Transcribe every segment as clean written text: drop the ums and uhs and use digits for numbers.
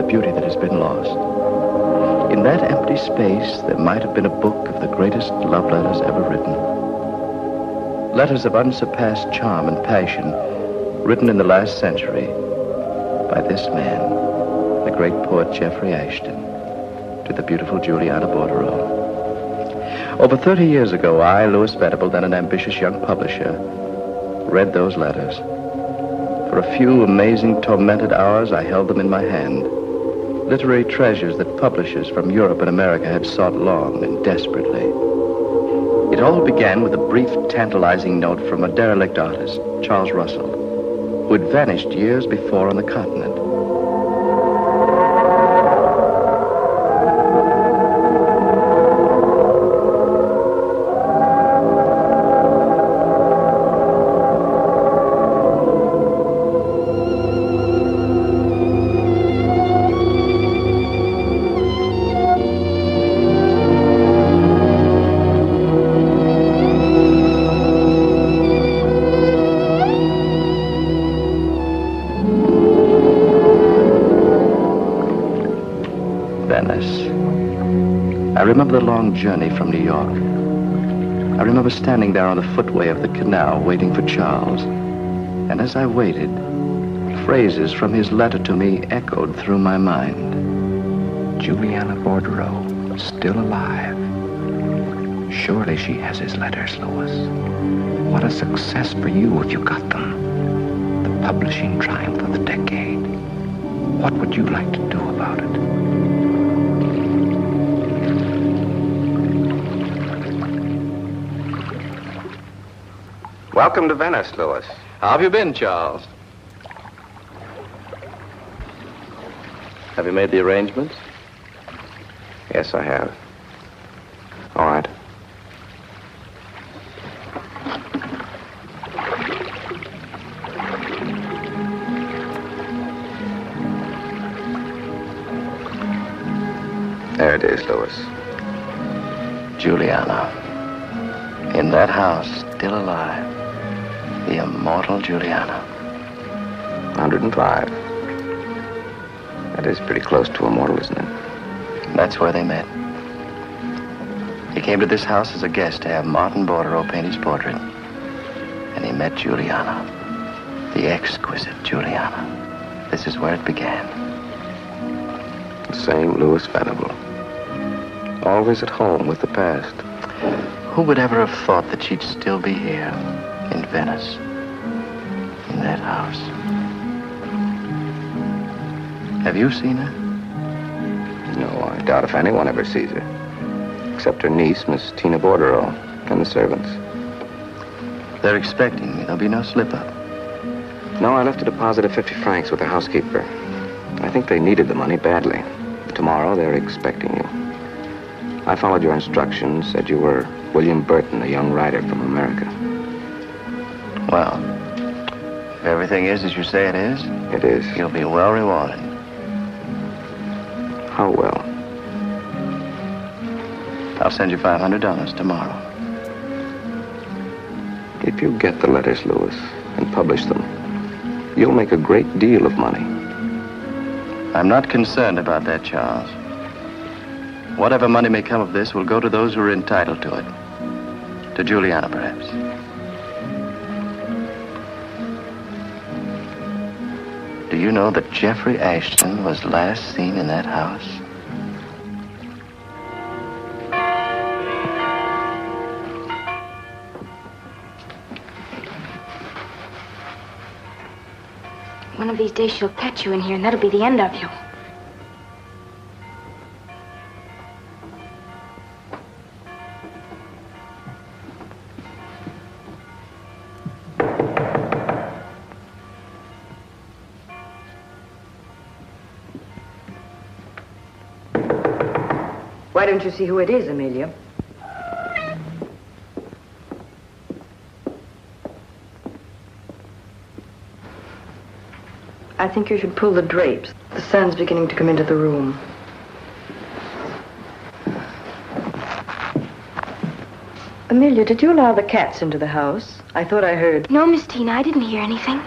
beauty that has been lost. In that empty space, there might have been a book of the greatest love letters ever written. Letters of unsurpassed charm and passion, written in the last century by this man, the great poet Jeffrey Ashton, to the beautiful Juliana Bordereau. Over 30 years ago, I, Lewis Venable, then an ambitious young publisher, read those letters. For a few amazing, tormented hours, I held them in my hand. Literary treasures that publishers from Europe and America had sought long and desperately. It all began with a brief, tantalizing note from a derelict artist, Charles Russell, who had vanished years before on the continent. I remember the long journey from New York. I remember standing there on the footway of the canal waiting for Charles. And as I waited, phrases from his letter to me echoed through my mind. Juliana Bordereau, still alive. Surely she has his letters, Lewis. What a success for you if you got them. The publishing triumph of the decade. What would you like to do about it? Welcome to Venice, Lewis. How have you been, Charles? Have you made the arrangements? Yes, I have. All right. There it is, Lewis. Juliana. In that house, still alive. The immortal Juliana. 105. That is pretty close to immortal, isn't it? That's where they met. He came to this house as a guest to have Martin Bordereau paint his portrait. And he met Juliana. The exquisite Juliana. This is where it began. The same Lewis Venable. Always at home with the past. Who would ever have thought that she'd still be here? In Venice, in that house. Have you seen her? No, I doubt if anyone ever sees her. Except her niece, Miss Tina Bordereau, and the servants. They're expecting me. There'll be no slip-up. No, I left a deposit of 50 francs with the housekeeper. I think they needed the money badly. Tomorrow, they're expecting you. I followed your instructions, said you were William Burton, a young writer from America. Well, if everything is as you say it is... It is. You'll be well rewarded. How well? I'll send you $500 tomorrow. If you get the letters, Lewis, and publish them, you'll make a great deal of money. I'm not concerned about that, Charles. Whatever money may come of this will go to those who are entitled to it. To Juliana, perhaps. Do you know that Jeffrey Ashton was last seen in that house? One of these days she'll catch you in here, and that'll be the end of you. Why don't you see who it is, Amelia? I think you should pull the drapes. The sun's beginning to come into the room. Amelia, did you allow the cats into the house? I thought I heard... No, Miss Tina, I didn't hear anything.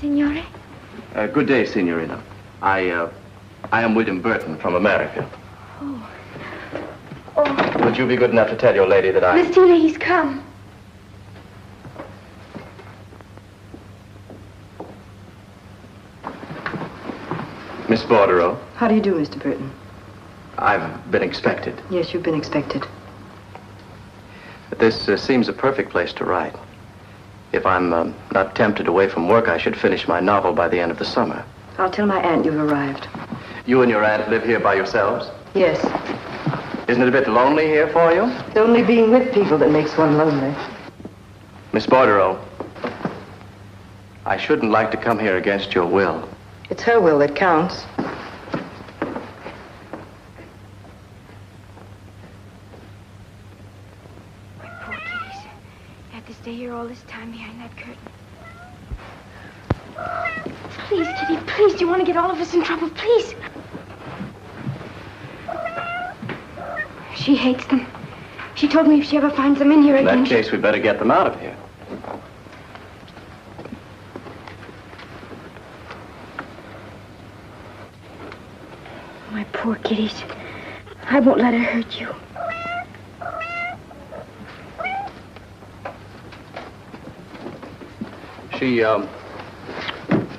Signore? Good day, Signorina. I am William Burton from America. Oh. Would you be good enough to tell your lady that Miss Tina, he's come. Miss Bordereau? How do you do, Mr. Burton? I've been expected. Yes, you've been expected. This seems a perfect place to write. If I'm not tempted away from work, I should finish my novel by the end of the summer. I'll tell my aunt you've arrived. You and your aunt live here by yourselves? Yes. Isn't it a bit lonely here for you? It's only being with people that makes one lonely. Miss Bordereau, I shouldn't like to come here against your will. It's her will that counts. Poor kitties. They had to stay here all this time behind that curtain. Please, Kitty, please. Do you want to get all of us in trouble? Please. She hates them. She told me if she ever finds them in here again... In that case, we better get them out of here. My poor kitties. I won't let her hurt you.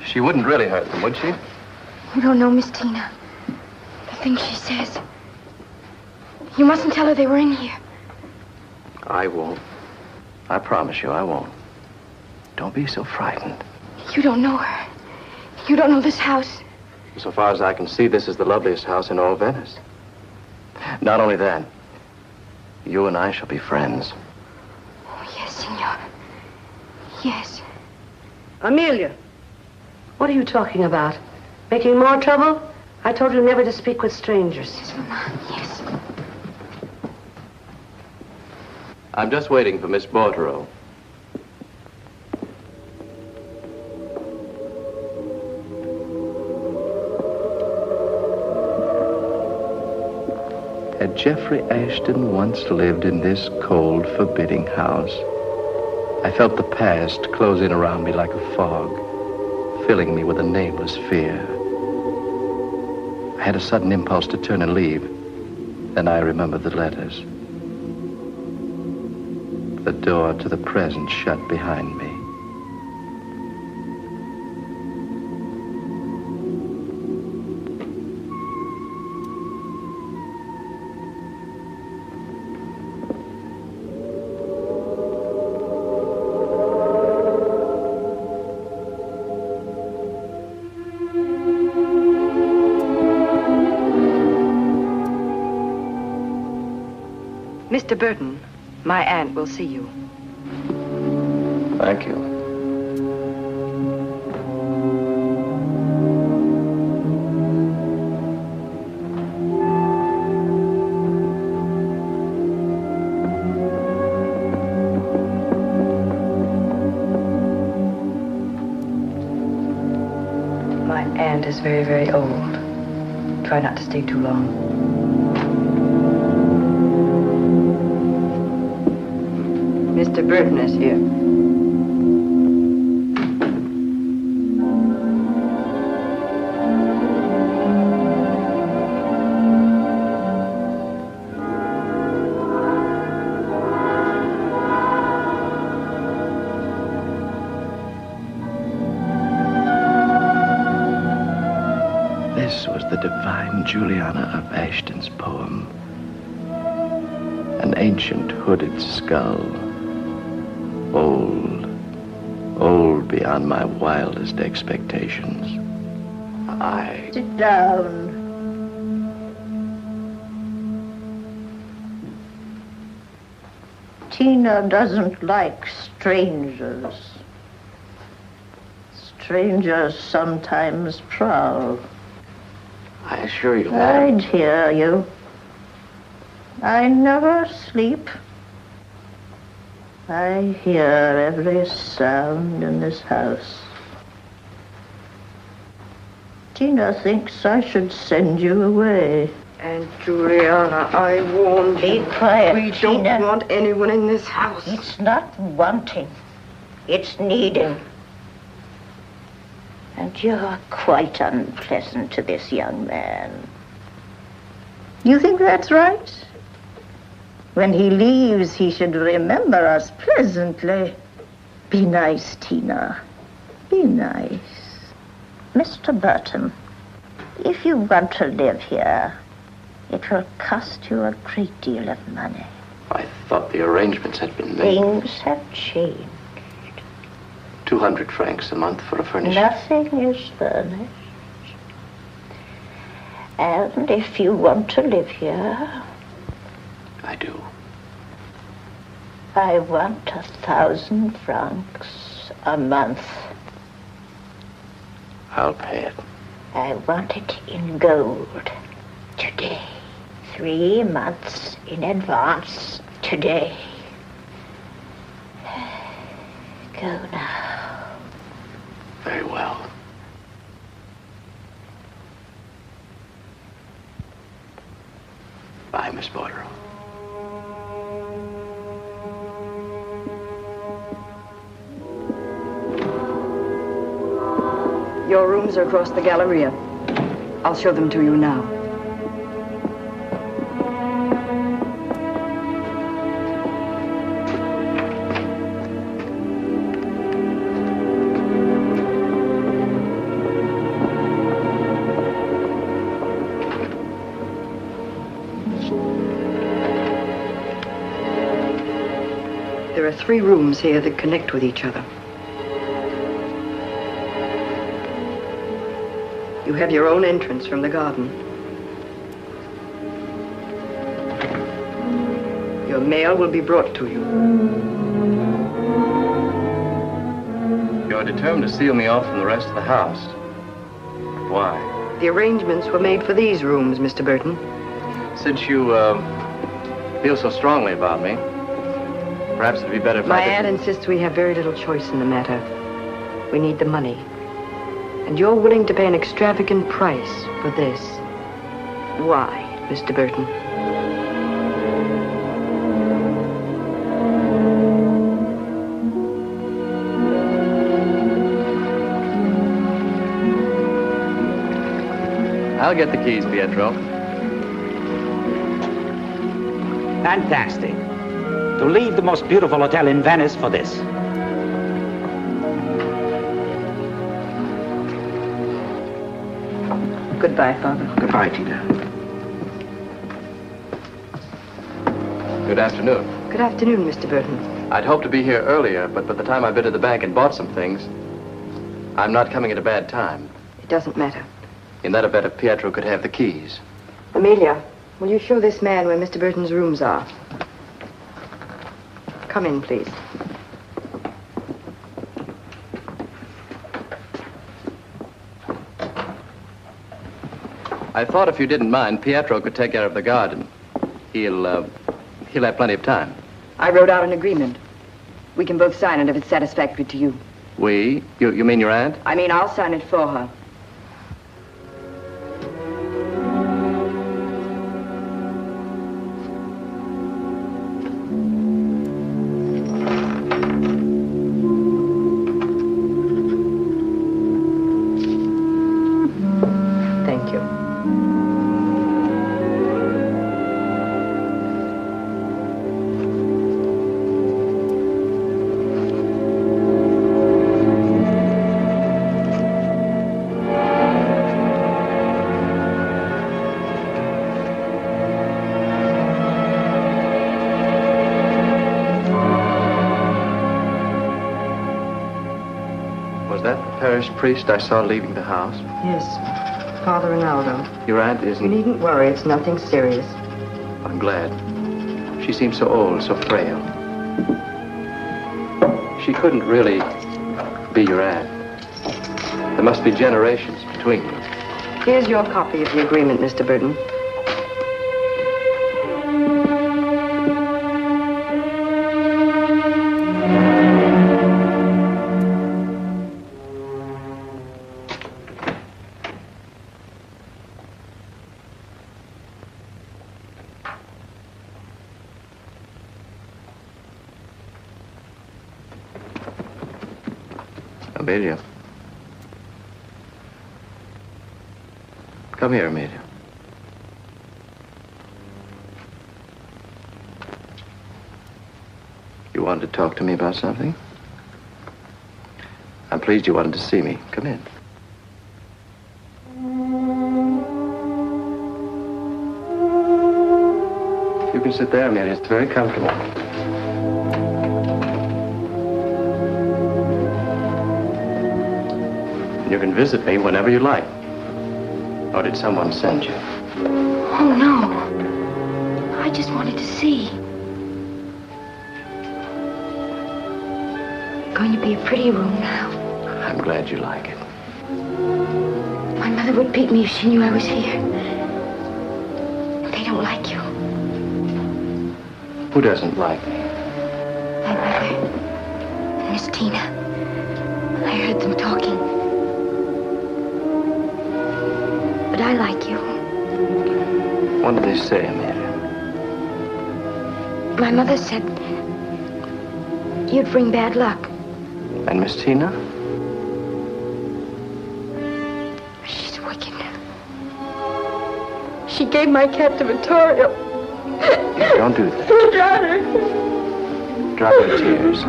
She wouldn't really hurt them, would she? You don't know Miss Tina. The things she says. You mustn't tell her they were in here. I won't. I promise you, I won't. Don't be so frightened. You don't know her. You don't know this house. So far as I can see, this is the loveliest house in all Venice. Not only that, you and I shall be friends. Oh, yes, Signor. Yes. Amelia, what are you talking about? Making more trouble? I told you never to speak with strangers. Yes, Mama, yes. I'm just waiting for Miss Bordereau. Had Jeffrey Ashton once lived in this cold, forbidding house? I felt the past close in around me like a fog, filling me with a nameless fear. I had a sudden impulse to turn and leave. Then I remembered the letters. The door to the present shut behind me. Mr. Burton, my aunt will see you. Thank you. My aunt is very, very old. Try not to stay too long. Mr. Burton is here. This was the divine Juliana of Ashton's poem. An ancient hooded skull. Old beyond my wildest expectations. Sit down. Tina doesn't like strangers. Strangers sometimes prowl. I assure you, madam. I'd hear you. I never sleep. I hear every sound in this house. Tina thinks I should send you away. Aunt Juliana, I warned you. Be quiet, We Tina. don't want anyone in this house. It's not wanting. It's needing. And you're quite unpleasant to this young man. You think that's right? When he leaves, he should remember us pleasantly. Be nice, Tina. Be nice. Mr. Burton, if you want to live here, it will cost you a great deal of money. I thought the arrangements had been made. Things have changed. 200 francs a month for a furnished. Nothing is furnished. And if you want to live here, I do. I want 1,000 francs a month. I'll pay it. I want it in gold. Today. 3 months in advance. Today. Go now. Very well. Bye, Miss Bordereau. Your rooms are across the Galleria. I'll show them to you now. There are 3 rooms here that connect with each other. You have your own entrance from the garden. Your mail will be brought to you. You're determined to seal me off from the rest of the house. Why? The arrangements were made for these rooms, Mr. Burton. Since you feel so strongly about me, perhaps it'd be better if My I aunt insists we have very little choice in the matter. We need the money. And you're willing to pay an extravagant price for this. Why, Mr. Burton? I'll get the keys, Pietro. Fantastic. To leave the most beautiful hotel in Venice for this. Goodbye, Father. Goodbye, Tina. Good afternoon. Good afternoon, Mr. Burton. I'd hoped to be here earlier, but by the time I've been to the bank and bought some things, I'm not coming at a bad time. It doesn't matter. In that event, if Pietro could have the keys. Amelia, will you show this man where Mr. Burton's rooms are? Come in, please. I thought if you didn't mind, Pietro could take care of the garden. He'll have plenty of time. I wrote out an agreement. We can both sign it if it's satisfactory to you. We? You mean your aunt? I mean, I'll sign it for her. Thank you. Was that the parish priest I saw leaving the house? Yes, Father Ronaldo. Your aunt You isn't... needn't worry, it's nothing serious. I'm glad. She seems so old, so frail. She couldn't really be your aunt. There must be generations between you. Here's your copy of the agreement, Mr. Burton. Amelia. Come here, Amelia. You wanted to talk to me about something? I'm pleased you wanted to see me. Come in. You can sit there, Amelia. It's very comfortable. You can visit me whenever you like. Or did someone send you? Oh, no. I just wanted to see. Going to be a pretty room now. I'm glad you like it. My mother would beat me if she knew I was here. They don't like you. Who doesn't like me? My mother and Miss Tina. I heard them talking. But I like you. What did they say, Amelia? My mother said you'd bring bad luck. And Miss Tina? She's wicked. She gave my cat to Vittorio. Don't do that. He got her. Drop your tears.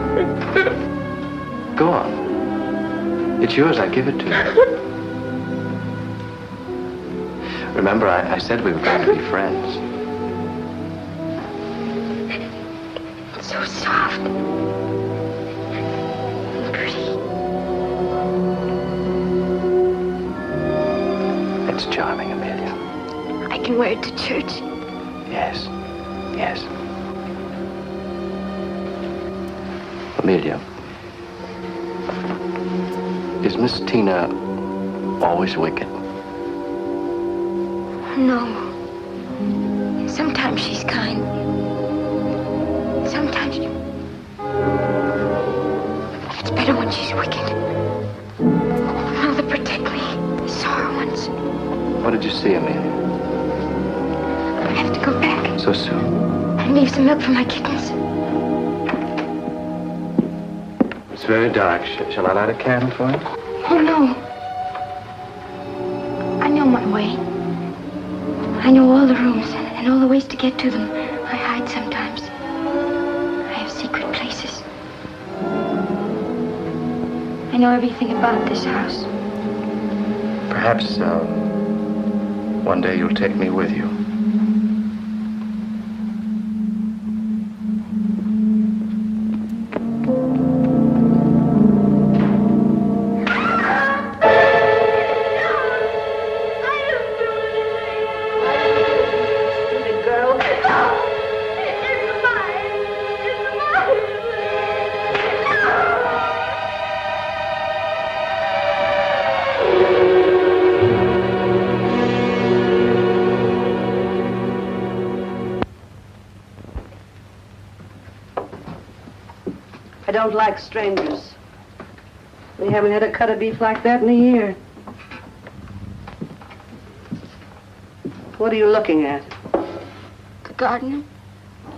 Go on. It's yours. I give it to you. Remember, I said we were going to be friends. It's so soft. And pretty. It's charming, Amelia. I can wear it to church. Yes. Yes. Amelia, is Miss Tina always wicked? No. Sometimes she's kind. Sometimes it's better when she's wicked. Mother, protect me. I saw her once. What did you see, Amelia? I have to go back So soon? and leave some milk for my kittens. It's very dark. Shall I light a candle for you? Oh, no. I know my way. I know all the rooms and all the ways to get to them. I hide sometimes. I have secret places. I know everything about this house. Perhaps, one day you'll take me with you. I don't like strangers. We haven't had a cut of beef like that in a year. What are you looking at? The gardener,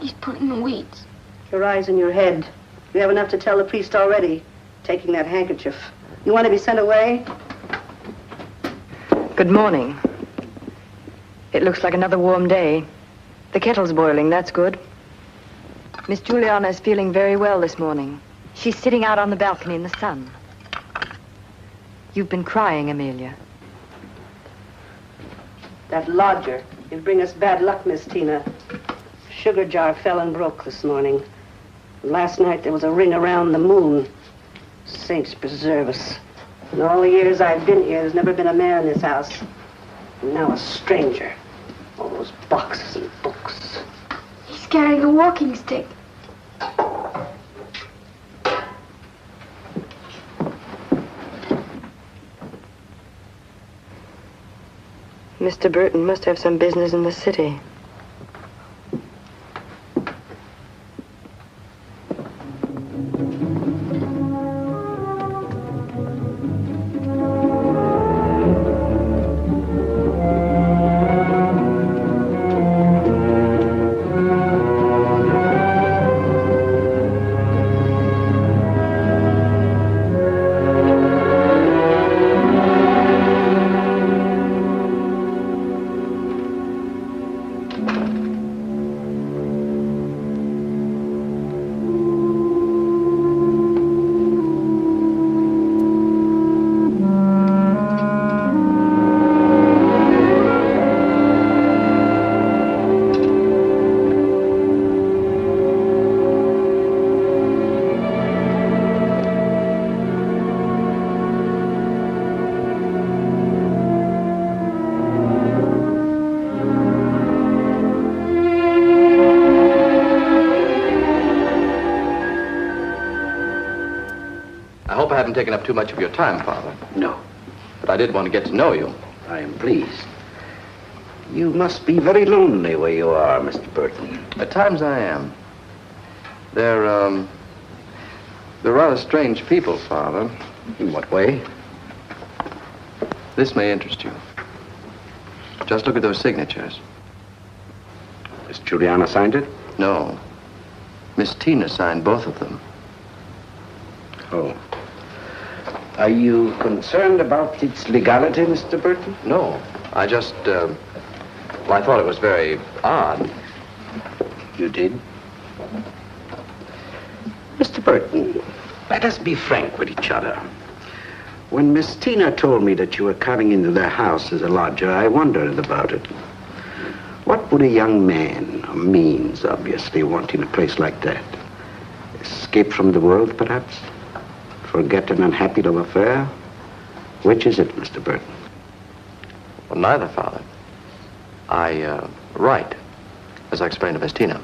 he's pulling the weeds. Your eyes in your head. You have enough to tell the priest already, taking that handkerchief. You want to be sent away? Good morning. It looks like another warm day. The kettle's boiling, that's good. Miss Juliana is feeling very well this morning. She's sitting out on the balcony in the sun. You've been crying, Amelia. That lodger. He'll bring us bad luck, Miss Tina. Sugar jar fell and broke this morning. Last night there was a ring around the moon. Saints preserve us. In all the years I've been here, there's never been a man in this house. And now a stranger. All those boxes and books. He's carrying a walking stick. Mr. Burton must have some business in the city. I hope I haven't taken up too much of your time, Father. No. But I did want to get to know you. I am pleased. You must be very lonely where you are, Mr. Burton. At times I am. They're rather strange people, Father. In what way? This may interest you. Just look at those signatures. Miss Juliana signed it? No. Miss Tina signed both of them. Oh. Are you concerned about its legality, Mr. Burton? No. I just, well, I thought it was very odd. You did? Mr. Burton, let us be frank with each other. When Miss Tina told me that you were coming into their house as a lodger, I wondered about it. What would a young man, of means, obviously, want in a place like that? Escape from the world, perhaps? Forget an unhappy love affair? Which is it, Mr. Burton? Well, neither, Father. I write, as I explained to Miss Tina.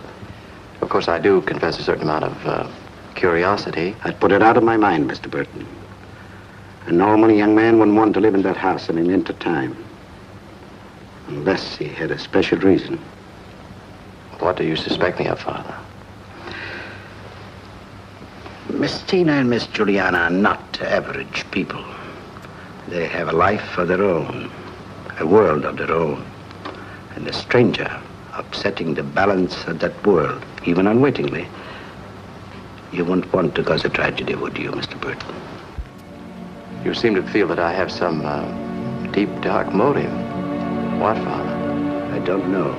Of course, I do confess a certain amount of curiosity. I'd put it out of my mind, Mr. Burton. A normal young man wouldn't want to live in that house any length of time. Unless he had a special reason. What do you suspect me of, Father? Miss Tina and Miss Juliana are not average people. They have a life of their own, a world of their own. And a stranger upsetting the balance of that world, even unwittingly, you wouldn't want to cause a tragedy, would you, Mr. Burton? You seem to feel that I have some deep, dark motive. What, Father? I don't know.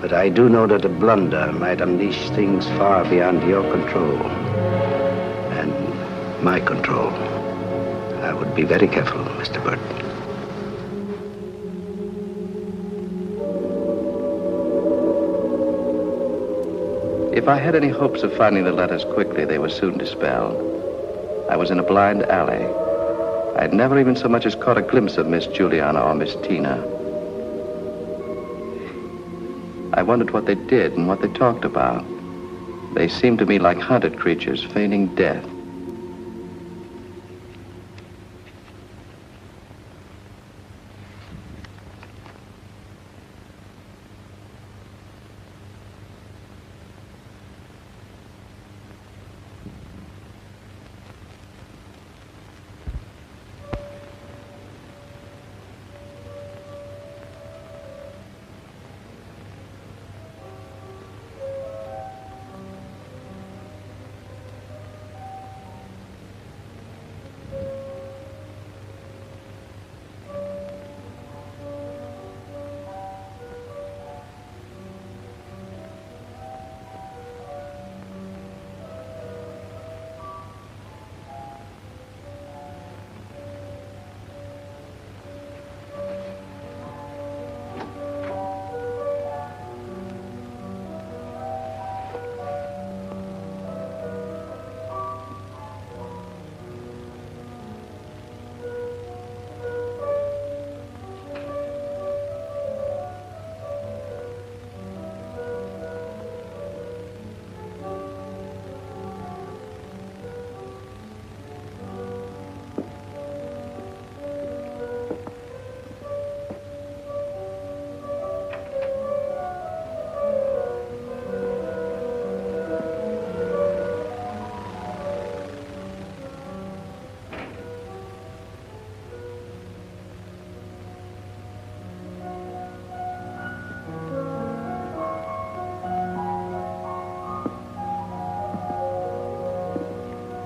But I do know that a blunder might unleash things far beyond your control. And my control. I would be very careful, Mr. Burton. If I had any hopes of finding the letters quickly, they were soon dispelled. I was in a blind alley. I'd never even so much as caught a glimpse of Miss Juliana or Miss Tina. I wondered what they did and what they talked about. They seemed to me like hunted creatures feigning death.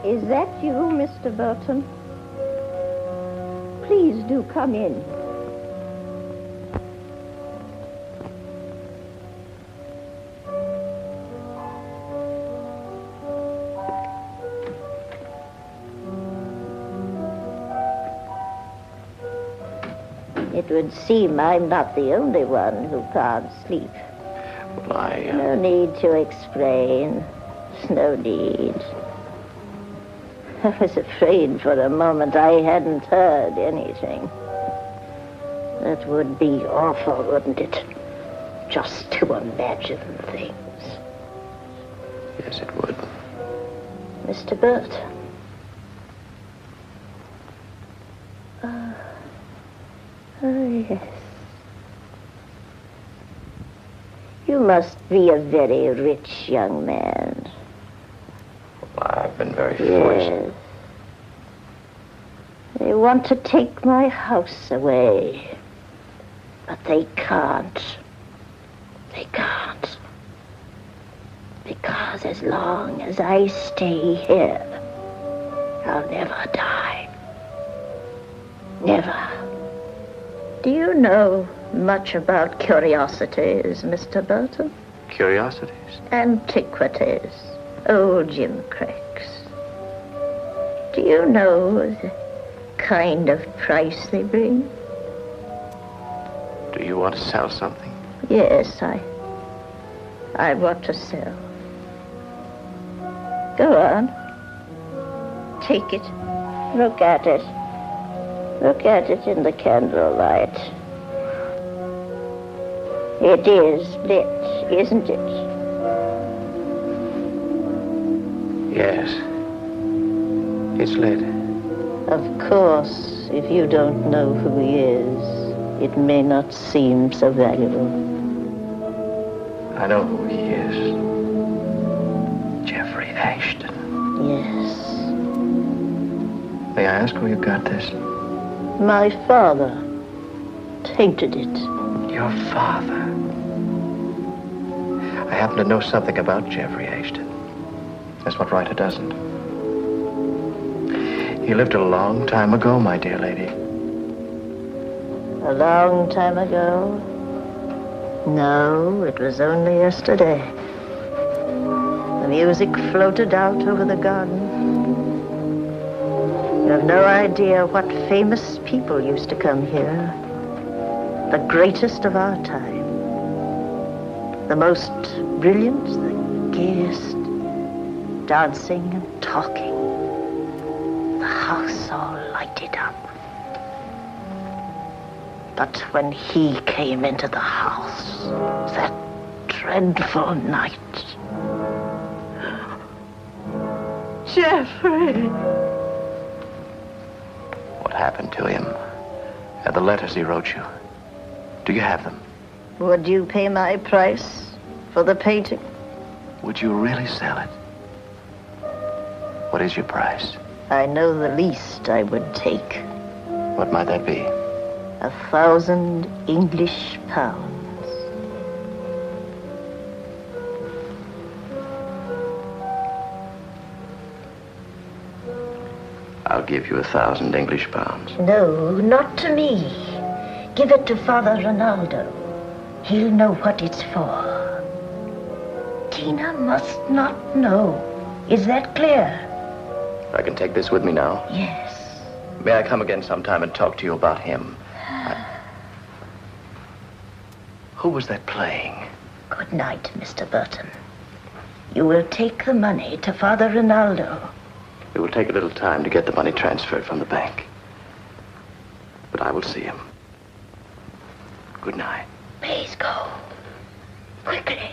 Is that you, Mr. Burton? Please do come in. It would seem I'm not the only one who can't sleep. Well, No need to explain. No need. I was afraid for a moment I hadn't heard anything. That would be awful, wouldn't it? Just to imagine things. Yes, it would. Mr. Burton, Oh, yes. You must be a very rich young man. Well, I've been very fortunate. Yes. They want to take my house away. But they can't. They can't. Because as long as I stay here, I'll never die. Never. Do you know much about curiosities, Mr. Burton? Curiosities? Antiquities. Old gimcracks. Do you know the kind of price they bring? Do you want to sell something? Yes, I want to sell. Go on. Take it. Look at it. Look at it in the candlelight. It is lit, isn't it? Yes. It's lit. Of course, if you don't know who he is, it may not seem so valuable. I know who he is. Jeffrey Ashton. Yes. May I ask where you got this? My father tainted it. Your father? I happen to know something about Jeffrey Ashton. That's what writer doesn't. He lived a long time ago, my dear lady. A long time ago? No, it was only yesterday. The music floated out over the garden. You have no idea what famous people used to come here. The greatest of our time. The most brilliant, the gayest, dancing and talking. The house all lighted up. But when he came into the house, that dreadful night... Jeffrey! What happened to him? And the letters he wrote you. Do you have them? Would you pay my price for the painting? Would you really sell it? What is your price? I know the least I would take. What might that be? 1,000 English pounds. I'll give you 1,000 English pounds. No, not to me. Give it to Father Ronaldo. He'll know what it's for. Tina must not know. Is that clear? I can take this with me now? Yes. May I come again sometime and talk to you about him? Who was that playing? Good night, Mr. Burton. You will take the money to Father Ronaldo. It will take a little time to get the money transferred from the bank. But I will see him. Good night. Please go. Quickly.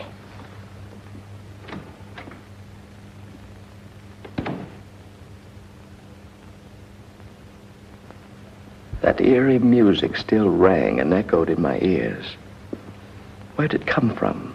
That eerie music still rang and echoed in my ears. Where did it come from?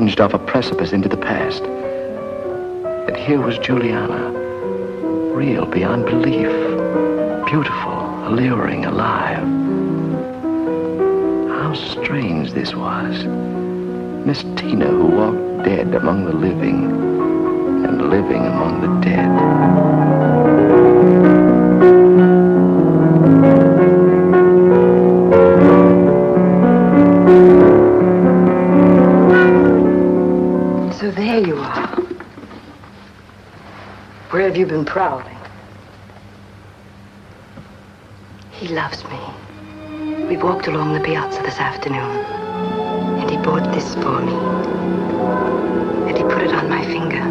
plunged off a precipice into the past. And here was Juliana, real beyond belief, beautiful, alluring, alive. How strange this was. Miss Tina, who walked dead among the living and living among the dead. So there you are. Where have you been prowling? He loves me. We walked along the piazza this afternoon, and he bought this for me. And he put it on my finger.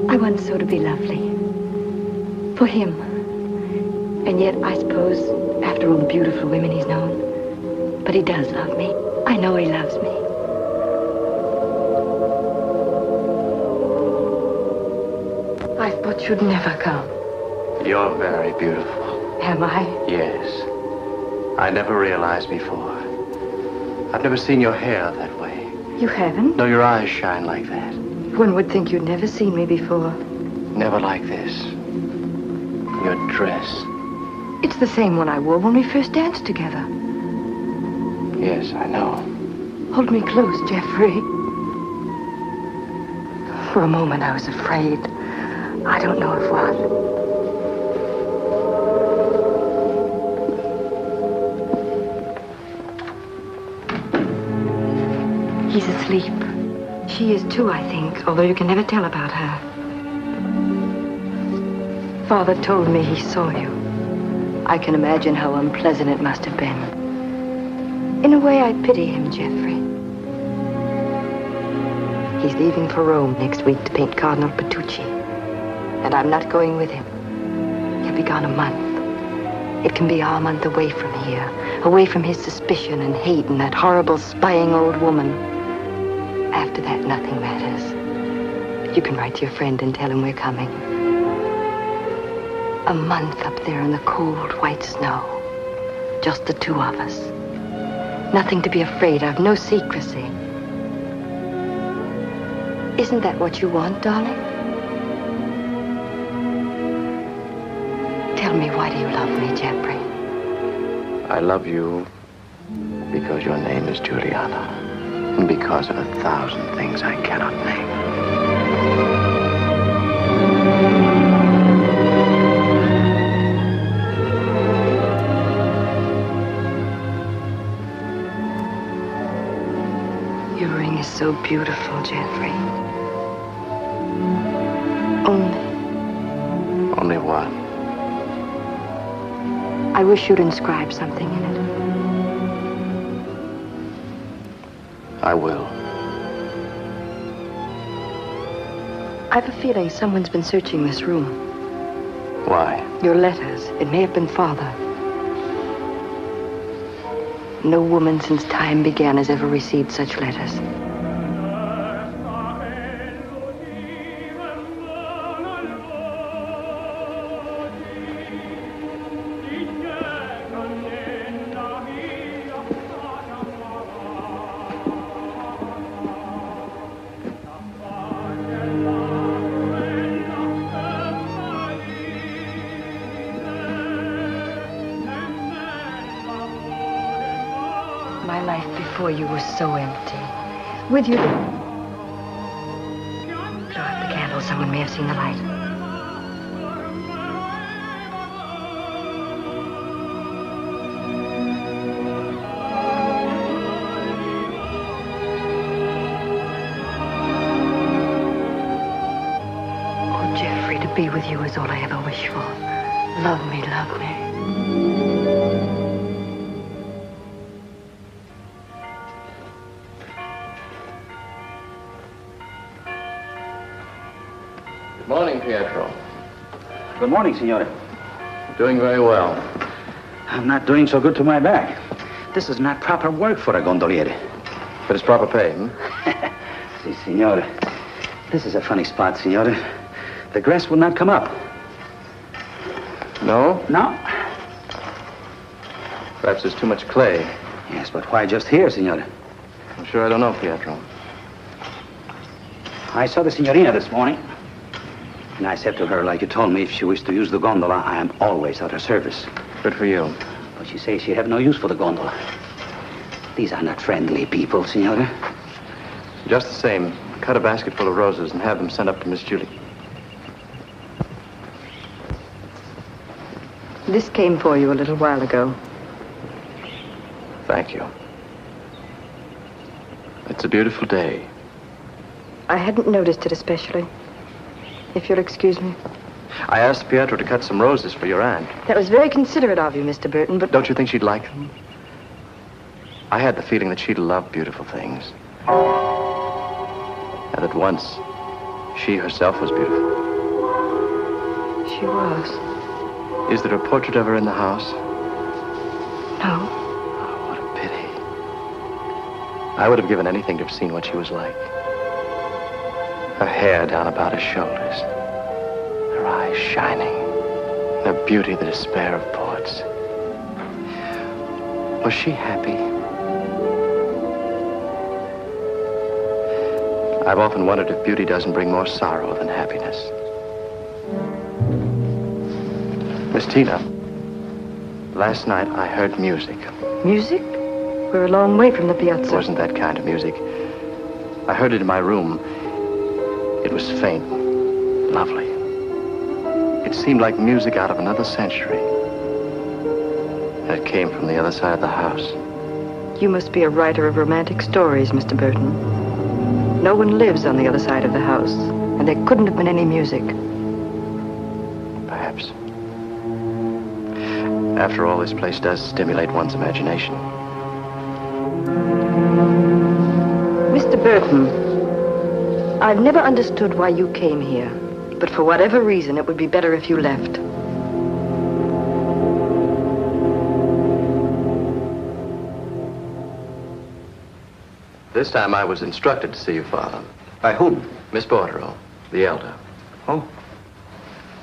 I want so to be lovely. For him. And yet, I suppose, after all the beautiful women he's known, but he does love me. I know he loves me. I thought you'd never come. You're very beautiful. Am I? Yes. I never realized before. I've never seen your hair that way. You haven't? No, your eyes shine like that. One would think you'd never seen me before. Never like this. Your dress. It's the same one I wore when we first danced together. Yes, I know. Hold me close, Jeffrey. For a moment, I was afraid. I don't know of what. He's asleep. She is too, I think, although you can never tell about her. Father told me he saw you. I can imagine how unpleasant it must have been. In a way, I pity him, Jeffrey. He's leaving for Rome next week to paint Cardinal Petrucci. And I'm not going with him. He'll be gone a month. It can be our month away from here, away from his suspicion and hate and that horrible spying old woman. After that, nothing matters. You can write to your friend and tell him we're coming. A month up there in the cold, white snow. Just the two of us. Nothing to be afraid of, no secrecy. Isn't that what you want, darling? Tell me, why do you love me, Jeffrey? I love you because your name is Juliana. And because of 1,000 things I cannot name. Your ring is so beautiful, Jeffrey. Only what? I wish you'd inscribe something in it. I will. I have a feeling someone's been searching this room. Why? Your letters. It may have been Father. No woman since time began has ever received such letters. My life before you was so empty. With you... Blow out the candle. Someone may have seen the light. Oh, Jeffrey, to be with you is all I ever wish for. Love me, love me. Good morning, Pietro. Good morning, Signore. Doing very well. I'm not doing so good to my back. This is not proper work for a gondoliere. But it's proper pay, hmm? Si, Signora. This is a funny spot, Signora. The grass will not come up. No? No. Perhaps there's too much clay. Yes, but why just here, Signora? I'm sure I don't know, Pietro. I saw the Signorina this morning. And I said to her, like you told me, if she wished to use the gondola, I am always at her service. Good for you. But she says she have no use for the gondola. These are not friendly people, Signora. Just the same, cut a basket full of roses and have them sent up to Miss Julie. This came for you a little while ago. Thank you. It's a beautiful day. I hadn't noticed it especially. If you'll excuse me. I asked Pietro to cut some roses for your aunt. That was very considerate of you, Mr. Burton, but... Don't you think she'd like them? I had the feeling that she'd love beautiful things. And that once, she herself was beautiful. She was. Is there a portrait of her in the house? No. Oh, what a pity. I would have given anything to have seen what she was like. Her hair down about her shoulders. Her eyes shining. Her beauty, the despair of poets. Was she happy? I've often wondered if beauty doesn't bring more sorrow than happiness. Miss Tina, last night I heard music. Music? We're a long way from the piazza. It wasn't that kind of music. I heard it in my room. It was faint, lovely. It seemed like music out of another century. And it came from the other side of the house. You must be a writer of romantic stories, Mr. Burton. No one lives on the other side of the house, and there couldn't have been any music. Perhaps. After all, this place does stimulate one's imagination. Mr. Burton, I've never understood why you came here, but for whatever reason, it would be better if you left. This time I was instructed to see you, Father. By whom? Miss Bordereau, the elder. Oh.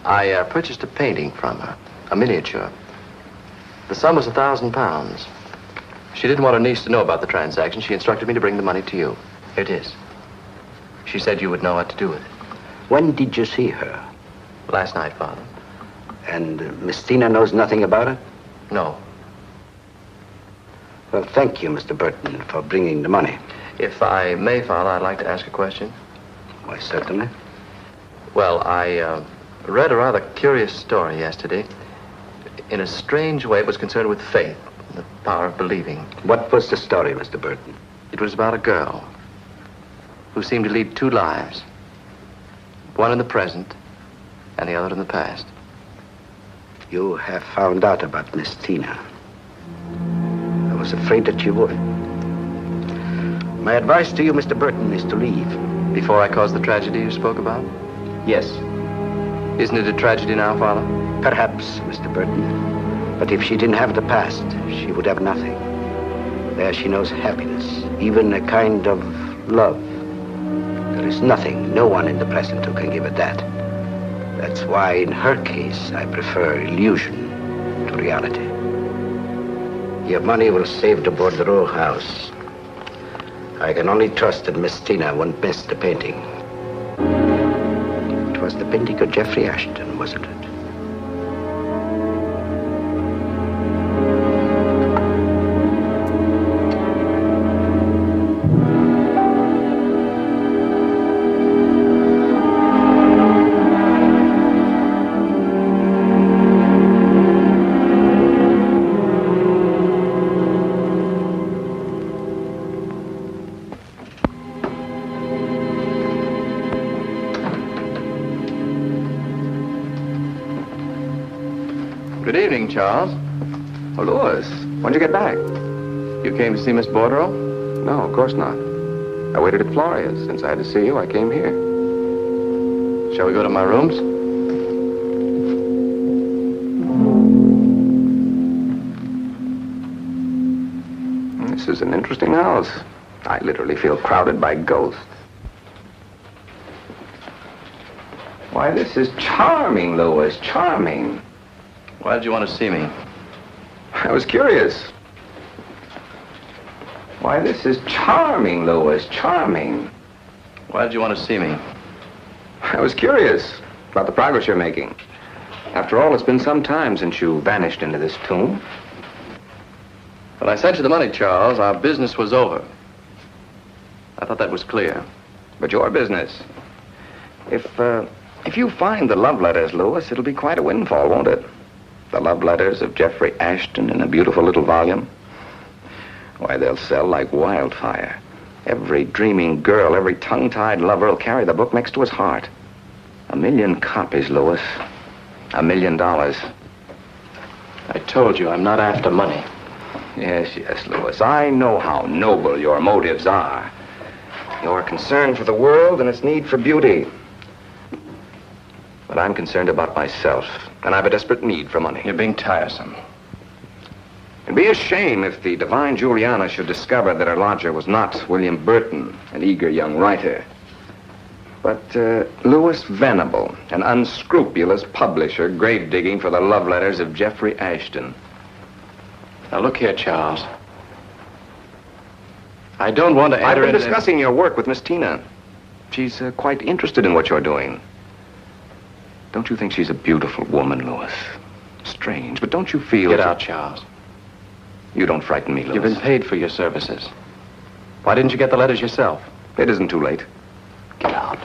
I purchased a painting from her, a miniature. The sum was £1,000. She didn't want her niece to know about the transaction. She instructed me to bring the money to you. Here it is. She said you would know what to do with it. When did you see her? Last night, Father. And Miss Tina knows nothing about it? No. Well, thank you, Mr. Burton, for bringing the money. If I may, Father, I'd like to ask a question. Why, certainly. Well, I read a rather curious story yesterday. In a strange way, it was concerned with faith, the power of believing. What was the story, Mr. Burton? It was about a girl who seemed to lead two lives. One in the present and the other in the past. You have found out about Miss Tina. I was afraid that you would. My advice to you, Mr. Burton, is to leave. Before I caused the tragedy you spoke about? Yes. Isn't it a tragedy now, Father? Perhaps, Mr. Burton. But if she didn't have the past, she would have nothing. There she knows happiness, even a kind of love. There is nothing, no one in the present who can give her that. That's why, in her case, I prefer illusion to reality. Your money will save the Bordereau house. I can only trust that Miss Tina won't miss the painting. It was the painting of Jeffrey Ashton, wasn't it? Good evening, Charles. Oh, Lewis, when'd you get back? You came to see Miss Bordereau? No, of course not. I waited at Floria's. Since I had to see you, I came here. Shall we go to my rooms? This is an interesting house. I literally feel crowded by ghosts. Why, this is charming, Lewis, charming. Why did you want to see me? I was curious. Why, this is charming, Lewis, charming. Why did you want to see me? I was curious about the progress you're making. After all, it's been some time since you vanished into this tomb. When I sent you the money, Charles, our business was over. I thought that was clear. But your business. If you find the love letters, Lewis, it'll be quite a windfall, won't it? The love letters of Jeffrey Ashton in a beautiful little volume. Why, they'll sell like wildfire. Every dreaming girl, every tongue-tied lover will carry the book next to his heart. 1 million copies, Lewis. $1 million. I told you I'm not after money. Yes, yes, Lewis. I know how noble your motives are. You're concerned for the world and its need for beauty. But I'm concerned about myself, and I've a desperate need for money. You're being tiresome. It'd be a shame if the divine Juliana should discover that her lodger was not William Burton, an eager young writer, but Lewis Venable, an unscrupulous publisher grave-digging for the love letters of Jeffrey Ashton. Now, look here, Charles. I don't want to enter I've been discussing your work with Miss Tina. She's quite interested in what you're doing. Don't you think she's a beautiful woman, Lewis? Strange, but don't you feel... Get out, Charles. You don't frighten me, Lewis. You've been paid for your services. Why didn't you get the letters yourself? It isn't too late. Get out.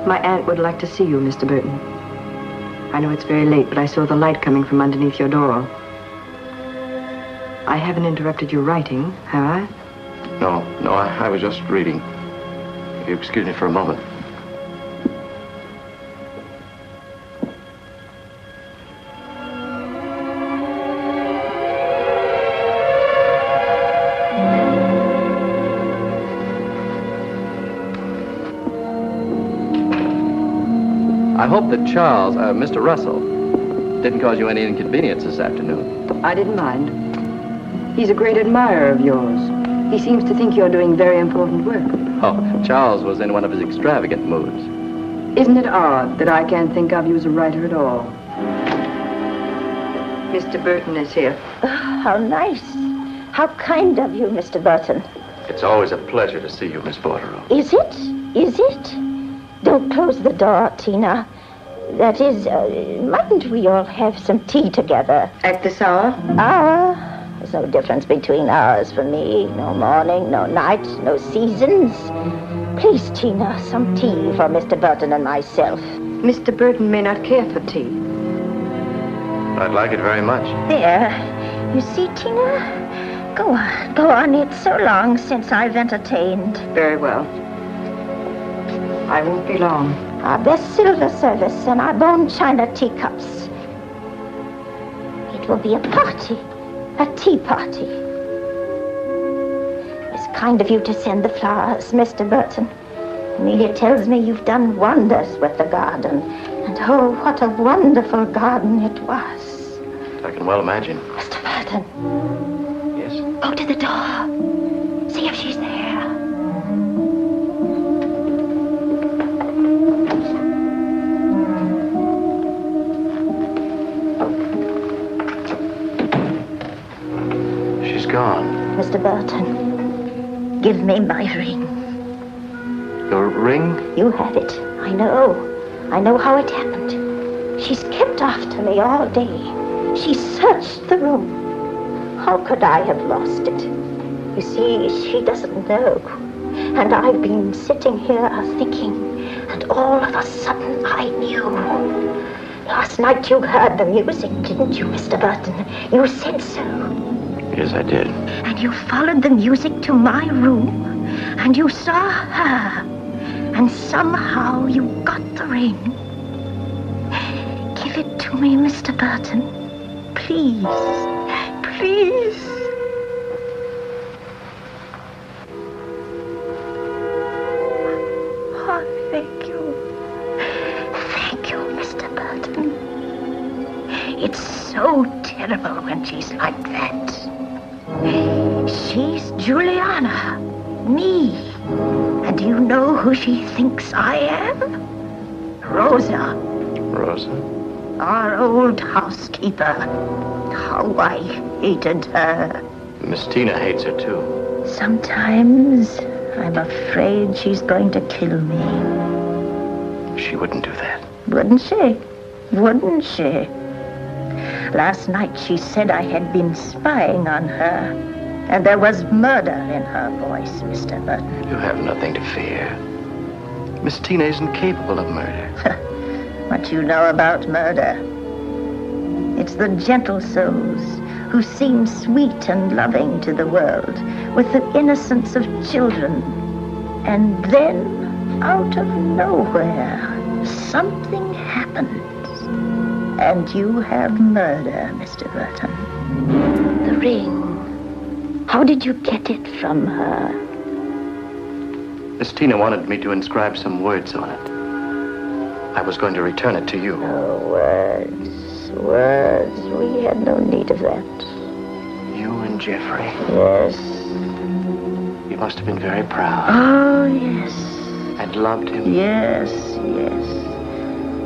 My aunt would like to see you, Mr. Burton. I know it's very late, but I saw the light coming from underneath your door. I haven't interrupted your writing, have I? No, I was just reading. If you excuse me for a moment. I hope that Charles, Mr. Russell, didn't cause you any inconvenience this afternoon. I didn't mind. He's a great admirer of yours. He seems to think you're doing very important work. Oh, Charles was in one of his extravagant moods. Isn't it odd that I can't think of you as a writer at all? Mr. Burton is here. Oh, how nice. How kind of you, Mr. Burton. It's always a pleasure to see you, Miss Bordereau. Is it? Is it? Don't close the door, Tina. That is, mightn't we all have some tea together? At this hour? There's no difference between hours for me. No morning, no night, no seasons. Please, Tina, some tea for Mr. Burton and myself. Mr. Burton may not care for tea. I'd like it very much. There. You see, Tina? Go on, go on. It's so long since I've entertained. Very well. I won't be long. Our best silver service and our bone china teacups. It will be a party. A tea party. It's kind of you to send the flowers, Mr. Burton. Amelia tells me you've done wonders with the garden. And oh, what a wonderful garden it was. I can well imagine. Mr. Burton. Yes? Go to the door. See if she's there. Gone. Mr. Burton, give me my ring. Your ring? You had it. I know. I know how it happened. She's kept after me all day. She searched the room. How could I have lost it? You see, she doesn't know. And I've been sitting here thinking, and all of a sudden I knew. Last night you heard the music, didn't you, Mr. Burton? You said so. Yes, I did. And you followed the music to my room, and you saw her, and somehow you got the ring. Give it to me, Mr. Burton. Please. Please. Oh, thank you. Thank you, Mr. Burton. It's so terrible when she's like that. She's Juliana, me. And do you know who she thinks I am? Rosa. Rosa? Our old housekeeper. How I hated her. Miss Tina hates her, too. Sometimes I'm afraid she's going to kill me. She wouldn't do that. Wouldn't she? Wouldn't she? Last night she said I had been spying on her, and there was murder in her voice, Mr. Burton. You have nothing to fear. Miss Tina isn't capable of murder. What you know about murder? It's the gentle souls who seem sweet and loving to the world, with the innocence of children. And then, out of nowhere, something happens. And you have murder, Mr. Burton. The ring. How did you get it from her? Miss Tina wanted me to inscribe some words on it. I was going to return it to you. Oh, words. We had no need of that. You and Jeffrey. Yes. You must have been very proud. Oh, yes. And loved him. Yes.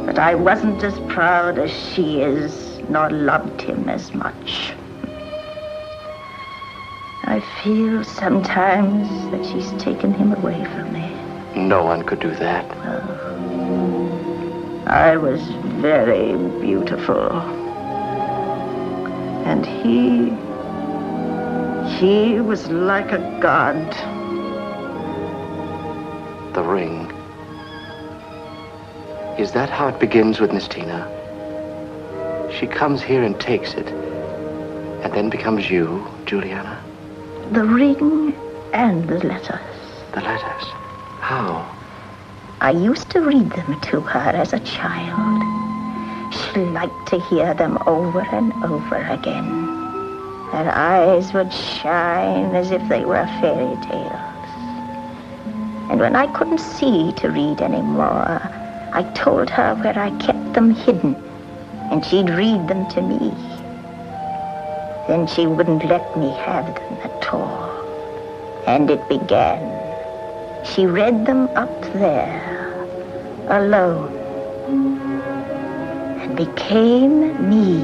But I wasn't as proud as she is, nor loved him as much. I feel sometimes that she's taken him away from me. No one could do that. I was very beautiful. And he was like a god. The ring. Is that how it begins with Miss Tina? She comes here and takes it, and then becomes you, Juliana? The ring and the letters. The letters? How? I used to read them to her as a child. She liked to hear them over and over again. Her eyes would shine as if they were fairy tales. And when I couldn't see to read anymore, I told her where I kept them hidden, and she'd read them to me. Then she wouldn't let me have them at all. And it began. She read them up there, alone, and became me.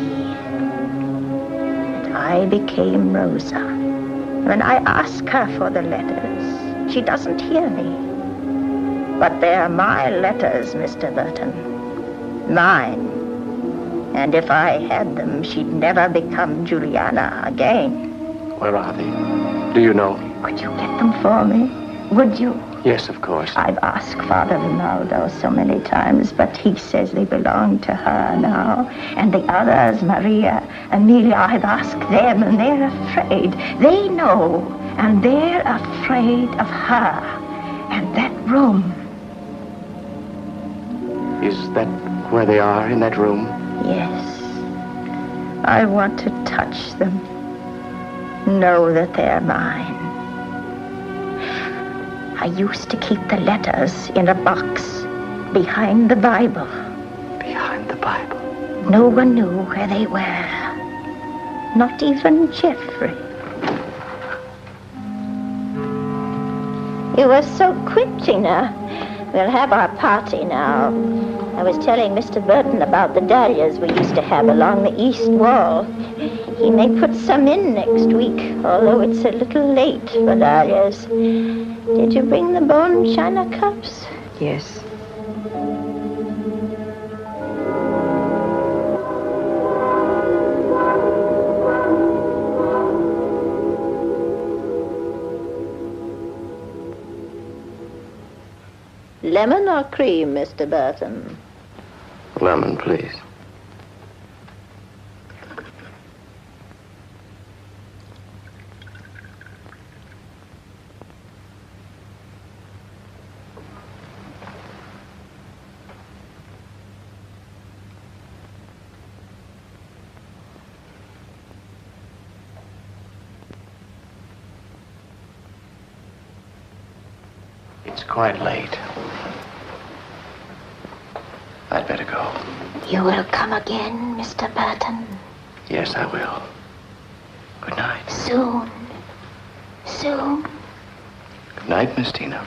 And I became Rosa. When I ask her for the letters, she doesn't hear me. But they're my letters, Mr. Burton. Mine. And if I had them, she'd never become Juliana again. Where are they? Do you know? Could you get them for me? Would you? Yes, of course. I've asked Father Ronaldo so many times, but he says they belong to her now. And the others, Maria, Amelia, I've asked them, and they're afraid. They know, and they're afraid of her. And that room. Is that where they are, in that room? Yes. I want to touch them. Know that they're mine. I used to keep the letters in a box behind the Bible. Behind the Bible? No one knew where they were. Not even Jeffrey. You were so quick, Gina. We'll have our party now. I was telling Mr. Burton about the dahlias we used to have along the east wall. He may put some in next week, although it's a little late for dahlias. Did you bring the bone china cups? Yes. Lemon or cream, Mr. Burton? Lemon, please. It's quite late. I'd better go. You will come again, Mr. Burton? Yes, I will. Good night. Soon. Soon. Good night, Miss Tina.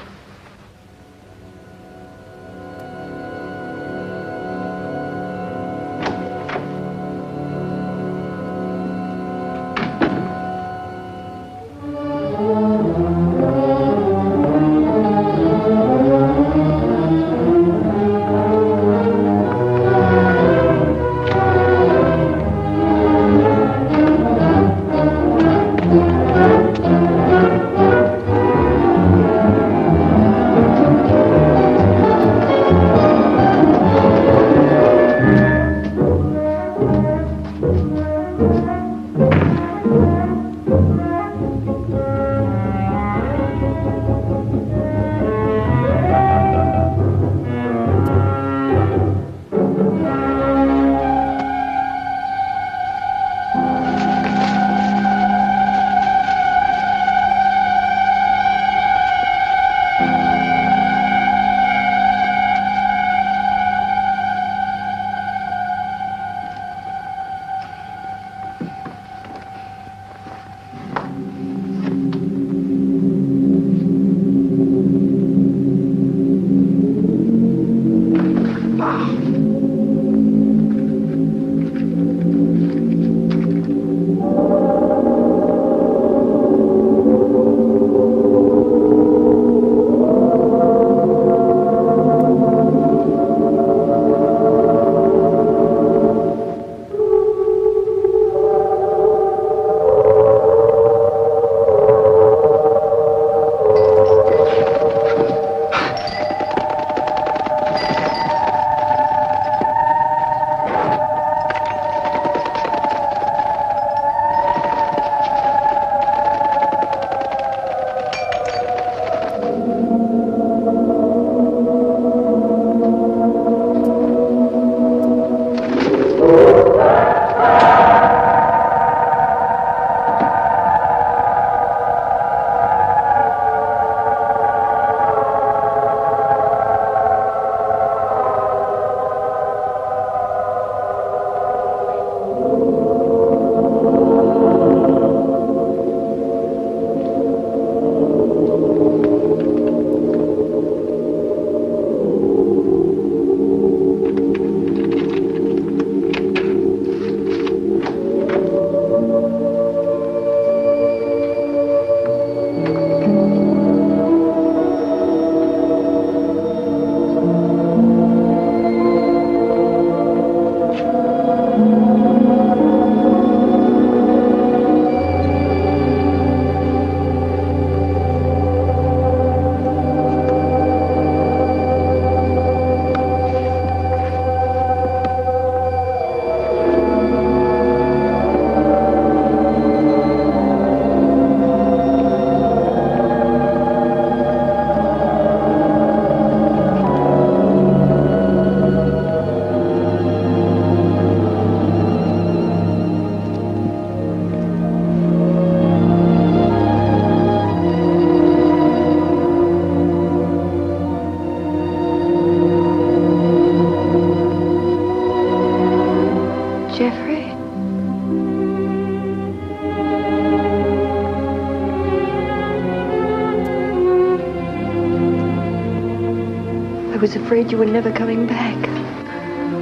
I was afraid you were never coming back.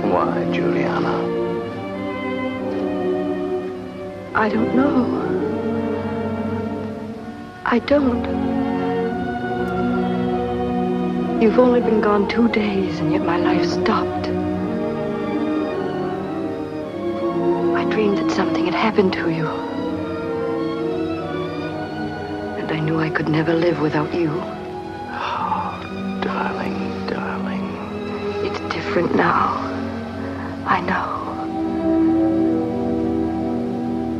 Why, Juliana? I don't know. I don't. You've only been gone 2 days, and yet my life stopped. I dreamed that something had happened to you. And I knew I could never live without you. Oh, darling, darling. It's different now. I know.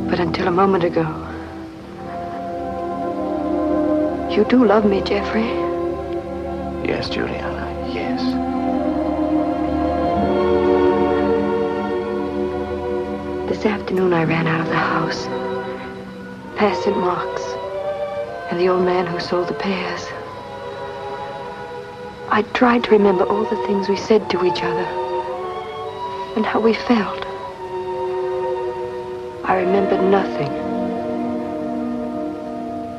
But until a moment ago, you do love me, Jeffrey. Yes, Juliana, yes. This afternoon I ran out of the house, past St. Mark's, and the old man who sold the pears. I tried to remember all the things we said to each other and how we felt. I remembered nothing.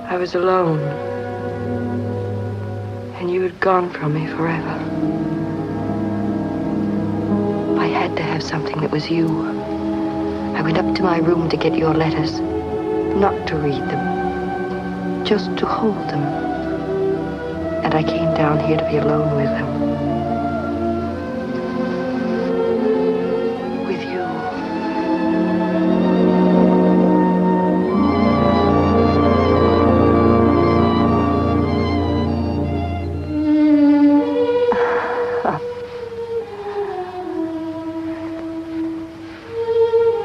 I was alone, and you had gone from me forever. I had to have something that was you. I went up to my room to get your letters, not to read them, just to hold them. And I came down here to be alone with them. With you.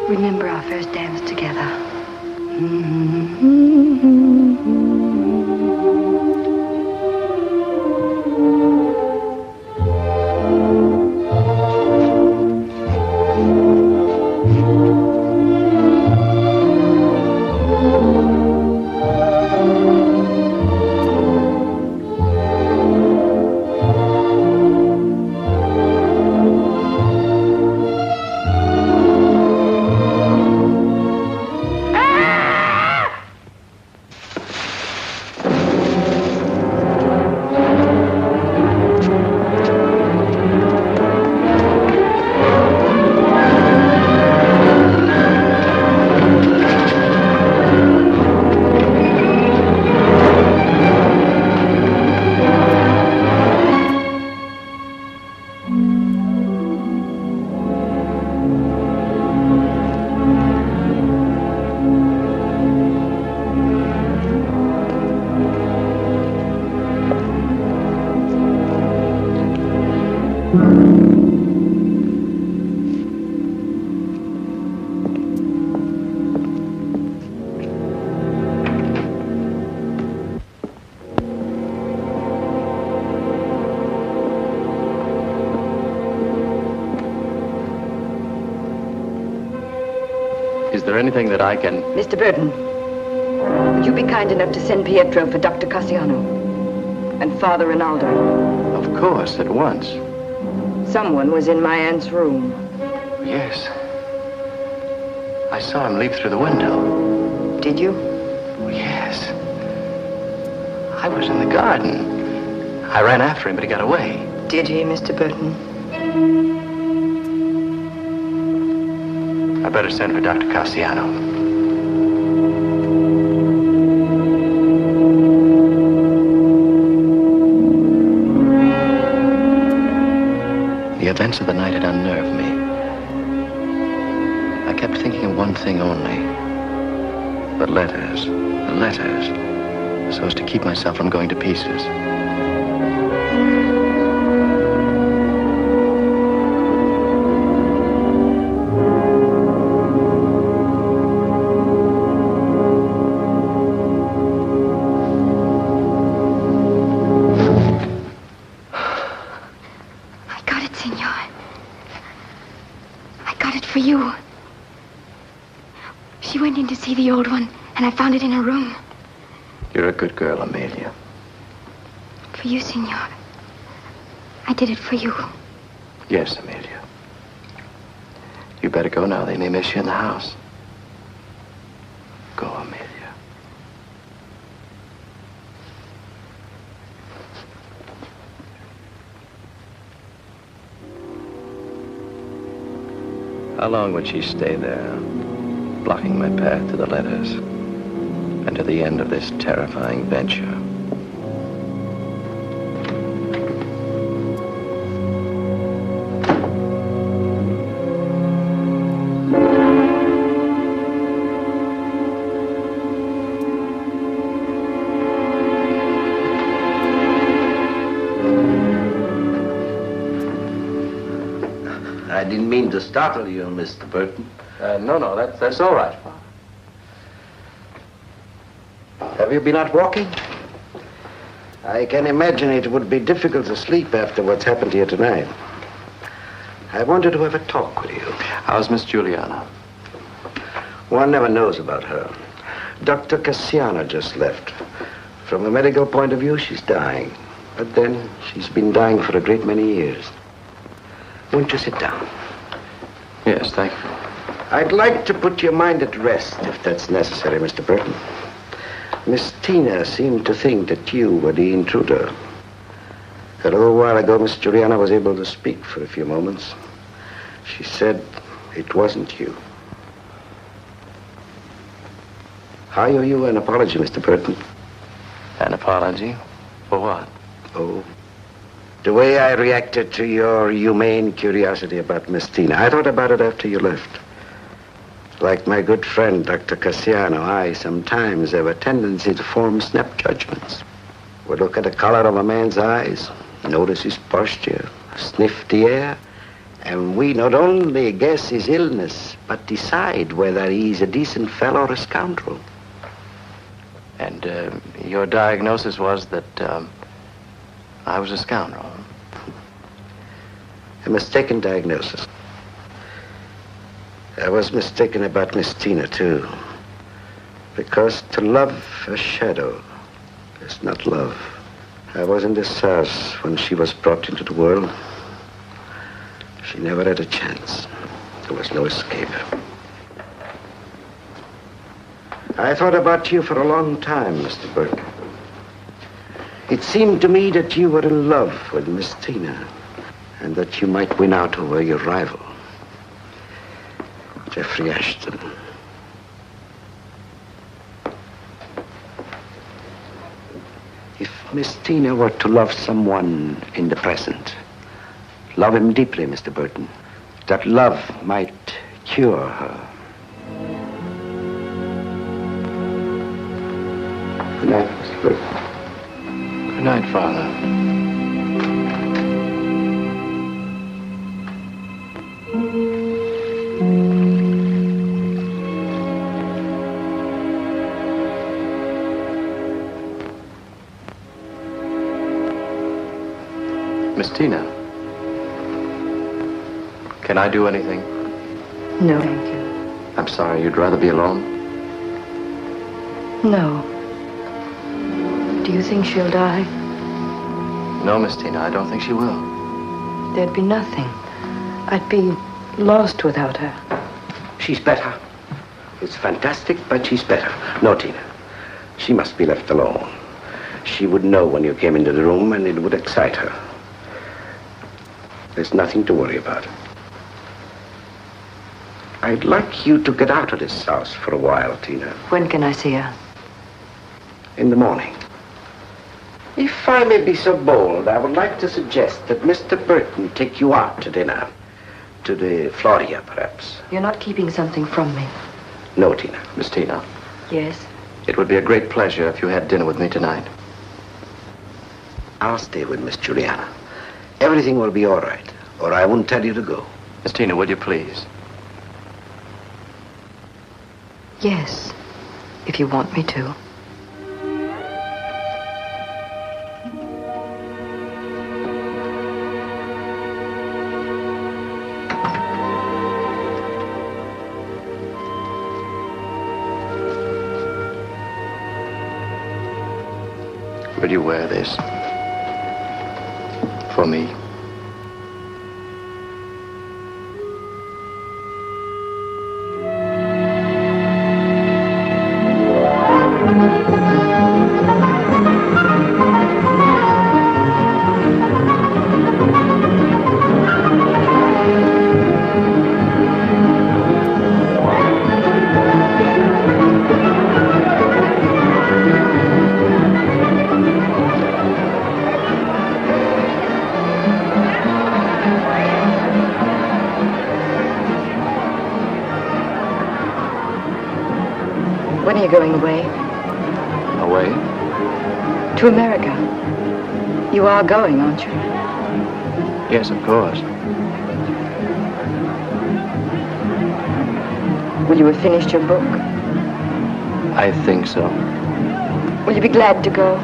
Remember our first dance together. Is there anything that I can... Mr. Burton, would you be kind enough to send Pietro for Dr. Cassiano and Father Rinaldo? Of course, at once. Someone was in my aunt's room. Yes. I saw him leap through the window. Did you? Yes. I was in the garden. I ran after him, but he got away. Did he, Mr. Burton? I better send for Dr. Cassiano. The events of the night had unnerved me. I kept thinking of one thing only. The letters, so as to keep myself from going to pieces. The old one, and I found it in her room. You're a good girl, Amelia. For you, Senor. I did it for you. Yes, Amelia. You better go now. They may miss you in the house. Go, Amelia. How long would she stay there? Blocking my path to the letters and to the end of this terrifying venture. I didn't mean to startle you, Mr. Burton. No, that's all right, Father. Have you been out walking? I can imagine it would be difficult to sleep after what's happened here tonight. I wanted to have a talk with you. How's Miss Juliana? One never knows about her. Dr. Cassiano just left. From a medical point of view, she's dying. But then, she's been dying for a great many years. Won't you sit down? Yes, thank you. I'd like to put your mind at rest, if that's necessary, Mr. Burton. Miss Tina seemed to think that you were the intruder. A little while ago, Miss Juliana was able to speak for a few moments. She said it wasn't you. I owe you an apology, Mr. Burton. An apology? For what? Oh, the way I reacted to your humane curiosity about Miss Tina. I thought about it after you left. Like my good friend, Dr. Cassiano, I sometimes have a tendency to form snap judgments. We look at the color of a man's eyes, notice his posture, sniff the air, and we not only guess his illness, but decide whether he's a decent fellow or a scoundrel. And your diagnosis was that I was a scoundrel. A mistaken diagnosis. I was mistaken about Miss Tina, too. Because to love a shadow is not love. I was in this house when she was brought into the world. She never had a chance. There was no escape. I thought about you for a long time, Mr. Burke. It seemed to me that you were in love with Miss Tina, and that you might win out over your rival, Jeffrey Ashton. If Miss Tina were to love someone in the present, love him deeply, Mr. Burton, that love might cure her. Good night, Mr. Burton. Good night, Father. Miss Tina, can I do anything? No, thank you. I'm sorry, you'd rather be alone? No. Do you think she'll die? No, Miss Tina, I don't think she will. There'd be nothing. I'd be lost without her. She's better. It's fantastic, but she's better. No, Tina. She must be left alone. She would know when you came into the room, and it would excite her. There's nothing to worry about. I'd like you to get out of this house for a while, Tina. When can I see her? In the morning. If I may be so bold, I would like to suggest that Mr. Burton take you out to dinner. To the Floria, perhaps. You're not keeping something from me. No, Tina. Miss Tina. Yes? It would be a great pleasure if you had dinner with me tonight. I'll stay with Miss Juliana. Everything will be all right, or I won't tell you to go. Miss Tina, will you please? Yes, if you want me to. Will you wear this? For me? When are you going away? Away? To America. You are going, aren't you? Yes, of course. Will you have finished your book? I think so. Will you be glad to go?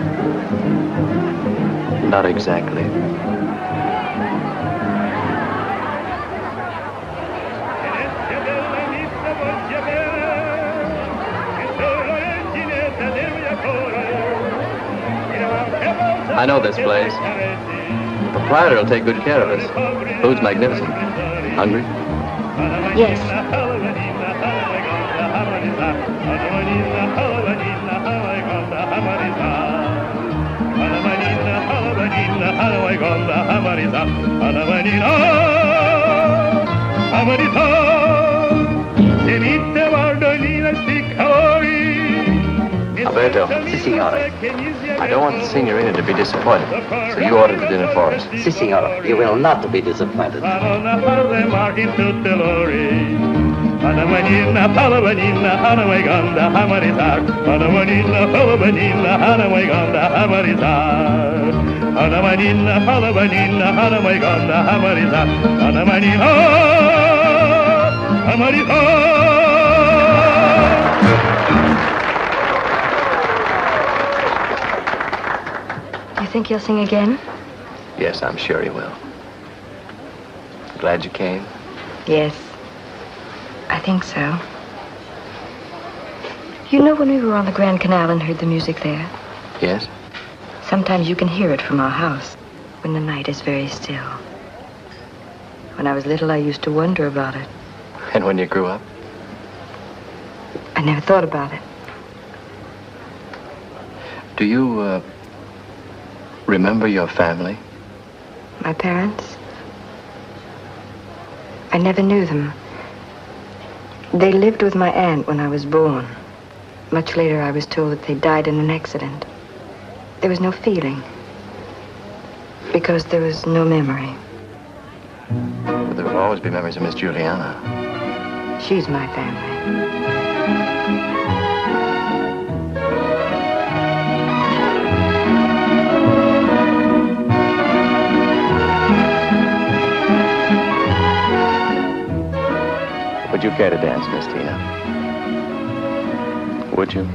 Not exactly. I know this place. The proprietor will take good care of us. Food's magnificent. Hungry? Yes. Alberto. Si, signore. I don't want the signorina to be disappointed, so you ordered the dinner for us. Si, signore. You will not be disappointed. You think he'll sing again? Yes, I'm sure he will. Glad you came? Yes. I think so. You know when we were on the Grand Canal and heard the music there? Yes? Sometimes you can hear it from our house when the night is very still. When I was little, I used to wonder about it. And when you grew up? I never thought about it. Do you, remember your family? My parents? I never knew them. They lived with my aunt when I was born. Much later, I was told that they died in an accident. There was no feeling. Because there was no memory. But there will always be memories of Miss Juliana. She's my family. Would you care to dance, Miss Tina? Would you?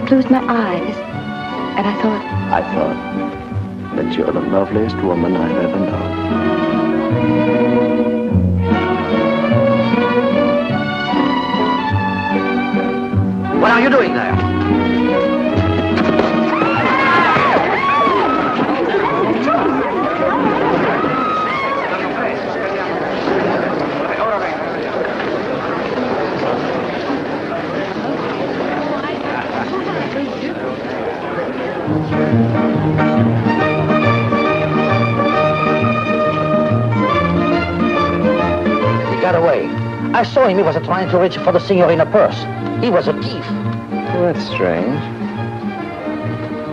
Closed my eyes, and I thought that you're the loveliest woman I've ever known. What are you doing there? I saw him. He was trying to reach for the signorina purse. He was a thief. Well, that's strange.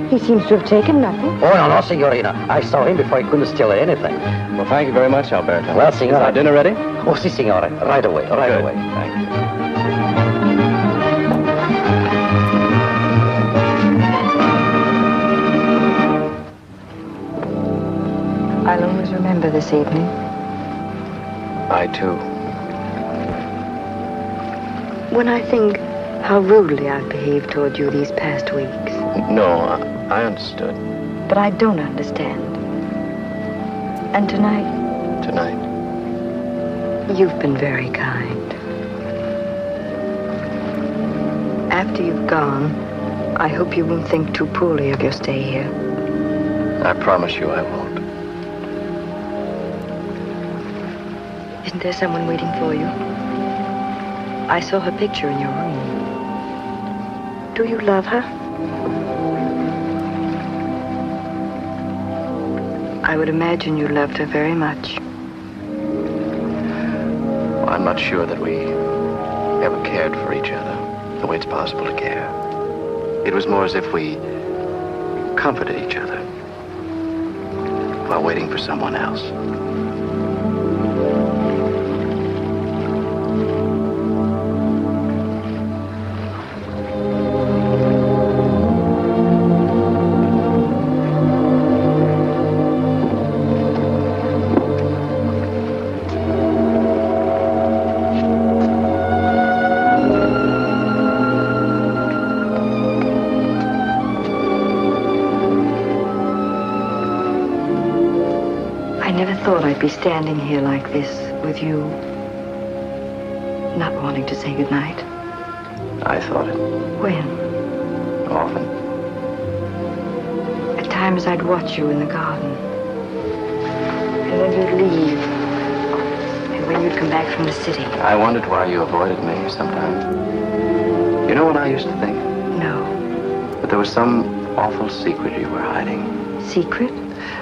He seems to have taken nothing. Oh, no, signorina. I saw him before he couldn't steal anything. Well, thank you very much, Alberto. Well, signore. Is our dinner ready? Oh, si, signore. Right away, right Good. away. Thank you. I'll always remember this evening. I, too. When I think how rudely I've behaved toward you these past weeks. No, I understood. But I don't understand. And tonight? Tonight? You've been very kind. After you've gone, I hope you won't think too poorly of your stay here. I promise you I won't. Isn't there someone waiting for you? I saw her picture in your room. Do you love her? I would imagine you loved her very much. Well, I'm not sure that we ever cared for each other the way it's possible to care. It was more as if we comforted each other while waiting for someone else. Be standing here like this with you, not wanting to say goodnight. I thought it. When? Often. At times I'd watch you in the garden. And when you'd leave. And when you'd come back from the city. I wondered why you avoided me sometimes. You know what I used to think? No. That there was some awful secret you were hiding. Secret?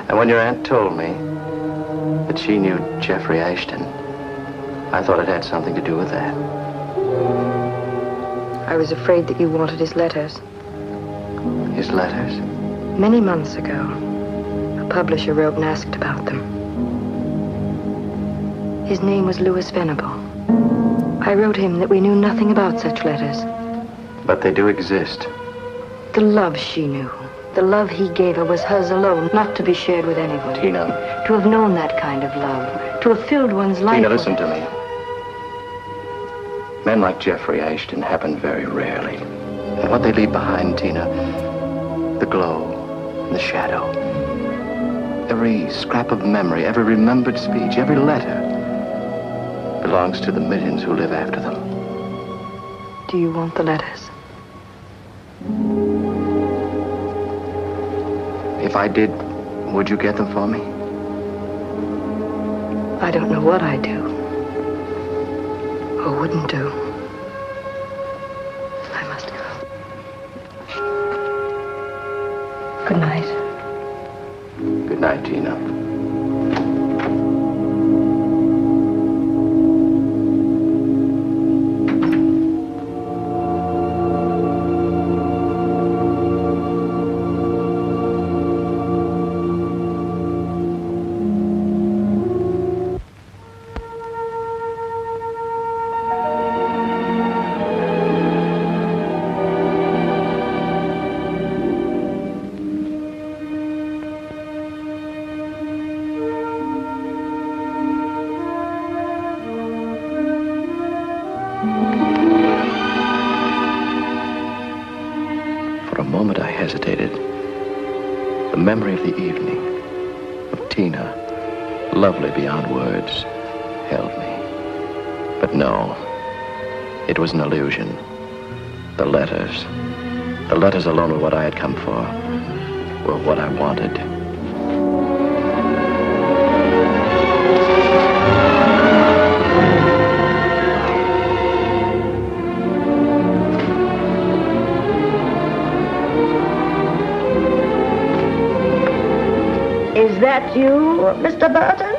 And when your aunt told me that she knew Jeffrey Ashton, I thought it had something to do with that. I was afraid that you wanted his letters. His letters? Many months ago, a publisher wrote and asked about them. His name was Lewis Venable. I wrote him that we knew nothing about such letters. But they do exist. The love she knew, the love he gave her was hers alone, not to be shared with anyone. Tina. To have known that kind of love, to have filled one's life. Tina, listen to me. Men like Jeffrey Ashton happen very rarely. And what they leave behind, Tina, the glow, the shadow, every scrap of memory, every remembered speech, every letter, belongs to the millions who live after them. Do you want the letters? If I did, would you get them for me? I don't know what I'd do. Or wouldn't do. I must go. Good night. Good night, Tina. The memory of the evening, of Tina, lovely beyond words, held me. But no, it was an illusion. The letters alone were what I had come for, were what I wanted. Is that you, Mr. Burton?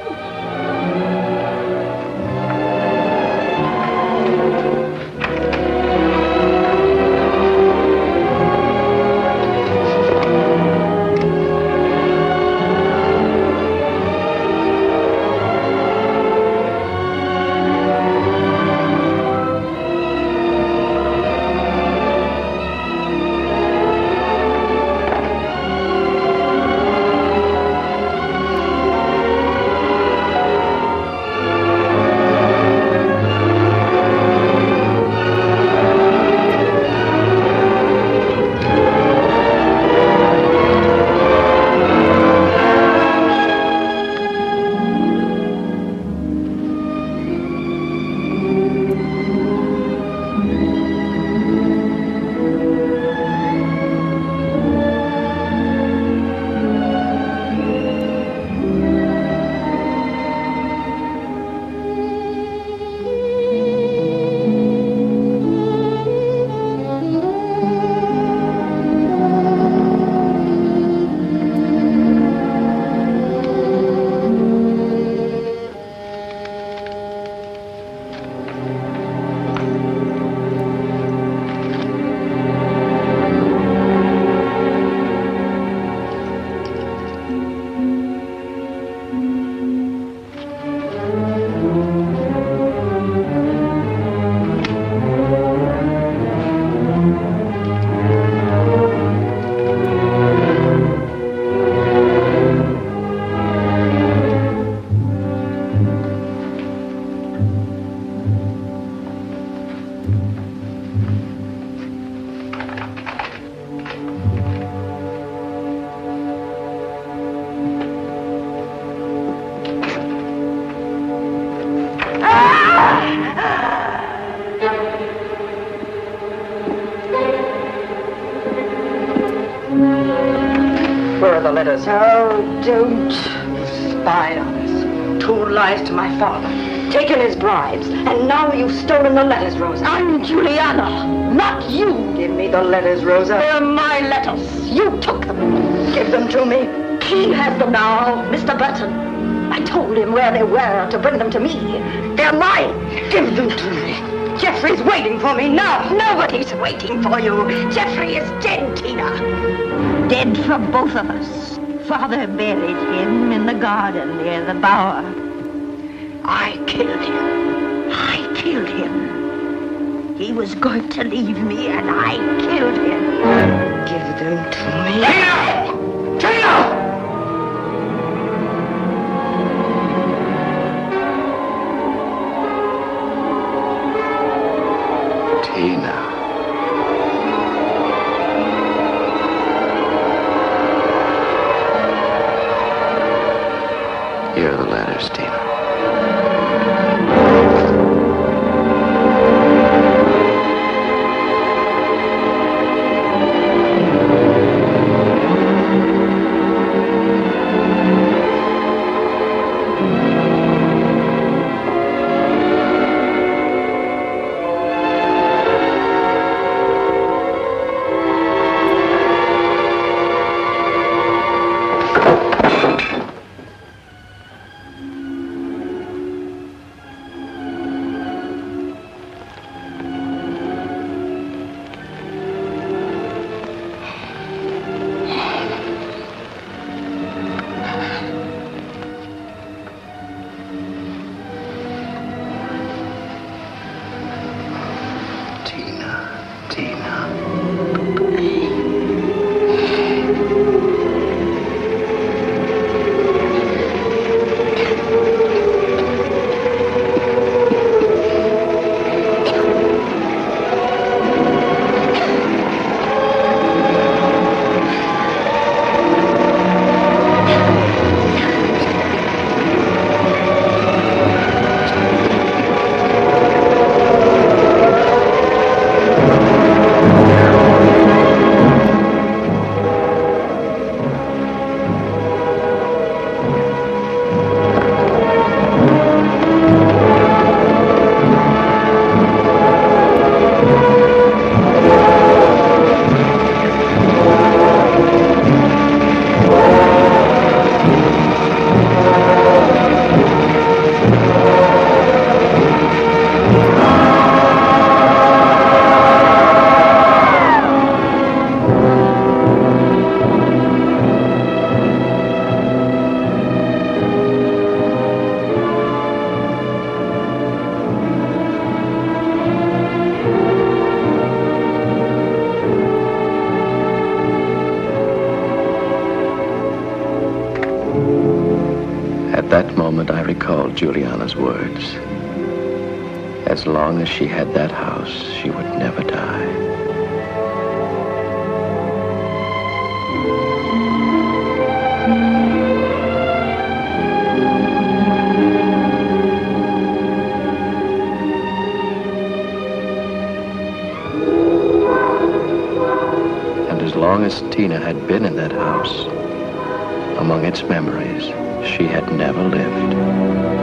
Where are the letters? Oh, don't. You spied on us. Told lies to my father. Taken his bribes, and now you've stolen the letters, Rosa. I'm Juliana, not you. Give me the letters, Rosa. They're my letters. You took them. Give them to me. He has them now, Mr. Burton. I told him where they were to bring them to me. They're mine. Give them to me. Jeffrey's waiting for me now. Nobody's waiting for you. Jeffrey is dead, Tina. Dead for both of us. Father buried him in the garden near the bower. I killed him. I killed him. He was going to leave me, and I killed him. Give them to me. Tina! Tina! Here are the letters, Tina. At that moment, I recalled Juliana's words. As long as she had that house, she would never die. And as long as Tina had been in that house, among its memories, she had never lived.